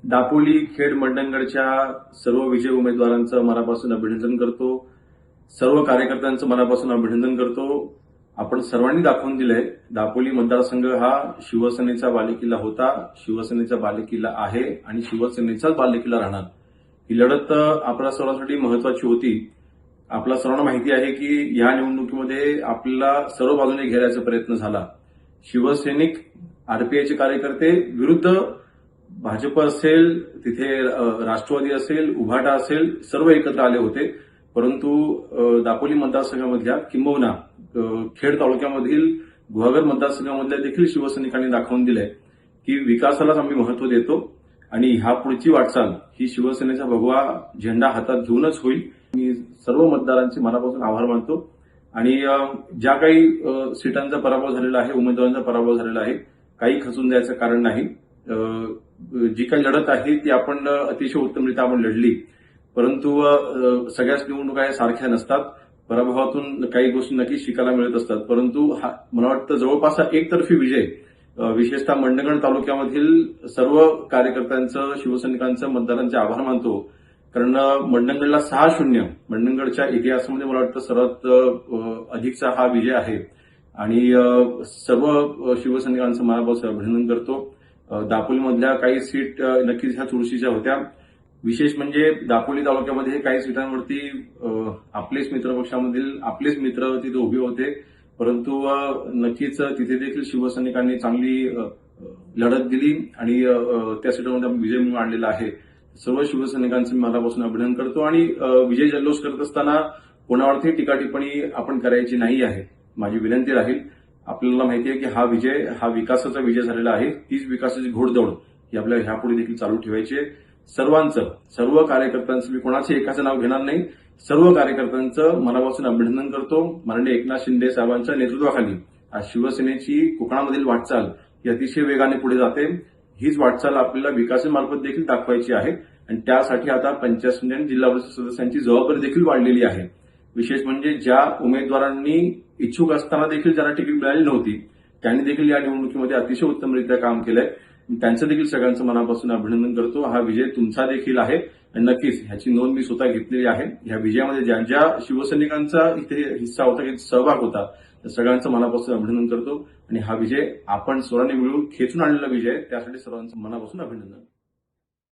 दापोली, खेड, मंडणगडच्या सर्व विजयी उमेदवारांचं मनापासून अभिनंदन करतो. सर्व कार्यकर्त्यांचं मनापासून अभिनंदन करतो. आपण सर्वांनी दाखवून दिलंय, दापोली मतदारसंघ हा शिवसेनेचा बालेकिल्ला होता, शिवसेनेचा बालेकिल्ला आहे आणि शिवसेनेचाच बालेकिल्ला राहणार. ही लढत आपल्या सर्वांसाठी महत्वाची होती. आपल्या सर्वांना माहिती आहे की या निवडणुकीमध्ये आपल्याला सर्व बाजूने घेरायचा प्रयत्न झाला. शिवसैनिक, आरपीआयचे कार्यकर्ते विरुद्ध भाजप असेल, तिथे राष्ट्रवादी असेल, उभाटा असेल, सर्व एकत्र आले होते. परंतु दापोली मतदारसंघामधल्या किंबहुना खेड तालुक्यामधील गुहागर मतदारसंघामधल्या देखील शिवसैनिकांनी दाखवून दिलंय की विकासालाच आम्ही महत्व देतो आणि ह्या पुढची वाटचाल ही शिवसेनेचा भगवा झेंडा हातात घेऊनच होईल. मी सर्व मतदारांचे मनापासून आभार मानतो आणि ज्या काही सीटांचा पराभव झालेला आहे, उमेदवारांचा पराभव झालेला आहे, काही खचून जायचं कारण नाही. जी काही लढत आहे ती आपण अतिशय उत्तमरित्या आपण लढली. परंतु सगळ्याच निवडणुका या सारख्या नसतात. पराभवातून काही गोष्टी नक्कीच शिकायला मिळत असतात. परंतु मला वाटतं जवळपास एकतर्फी विजय, विशेषतः मंडणगड तालुक्यामधील सर्व कार्यकर्त्यांचं, शिवसैनिकांचं, मतदारांचे आभार मानतो. कारण मंडणगडला 6-0 मंडणगडच्या इतिहासामध्ये मला वाटतं सर्वात अधिकचा हा विजय आहे आणि सर्व शिवसैनिकांचं मनापासून अभिनंदन करतो. दापोलीमधल्या काही सीट नक्कीच ह्या चुरशीच्या होत्या. विशेष म्हणजे दापोली तालुक्यामध्ये काही सीटांवरती आपलेच मित्रपक्षामधील आपलेच मित्र तिथे उभे होते. परंतु नक्कीच तिथे देखील शिवसैनिकांनी चांगली लढत दिली आणि त्या सीटांमध्ये विजय मिळवून आणलेला आहे. सर्व शिवसैनिकांचं मी मनापासून अभिनंदन करतो आणि विजय जल्लोष करत असताना कोणावरती टीका टिप्पणी आपण करायची नाही आहे. माझी विनंती राहील. आपल्याला माहिती आहे की हा विजय हा विकासाचा विजय झालेला आहे. तीच विकासाची घोडदौड ही आपल्याला ह्यापुढे देखील चालू ठेवायची आहे. सर्व कार्यकर्त्यांचं, मी कोणाचे एकाचं नाव घेणार नाही, सर्व कार्यकर्त्यांचं मनापासून अभिनंदन करतो. माननीय एकनाथ शिंदे साहेबांच्या नेतृत्वाखाली आज शिवसेनेची कोकणामधील वाटचाल ही अतिशय वेगाने पुढे जाते. हीच वाटचाल आपल्याला विकासामार्फत देखील दाखवायची आहे आणि त्यासाठी आता पंचायत समिती आणि जिल्हा परिषद सदस्यांची जबाबदारी देखील वाढलेली आहे. विशेष म्हणजे ज्या उमेदवारांनी इच्छुक असताना देखील ज्यांना तिकीट मिळाली नव्हती त्यांनी देखील या निवडणुकीमध्ये अतिशय उत्तमरित्या काम केलंय. त्यांचं देखील सगळ्यांचं मनापासून अभिनंदन करतो. हा विजय तुमचा देखील आहे आणि नक्कीच ह्याची नोंद मी स्वतः घेतलेली आहे. या विजयामध्ये ज्या ज्या शिवसैनिकांचा इथे हिस्सा होता, सहभाग होता, त्या सगळ्यांचं मनापासून अभिनंदन करतो आणि हा विजय आपण सर्वांनी मिळून खेचून आणलेला विजय, त्यासाठी सर्वांचं मनापासून अभिनंदन.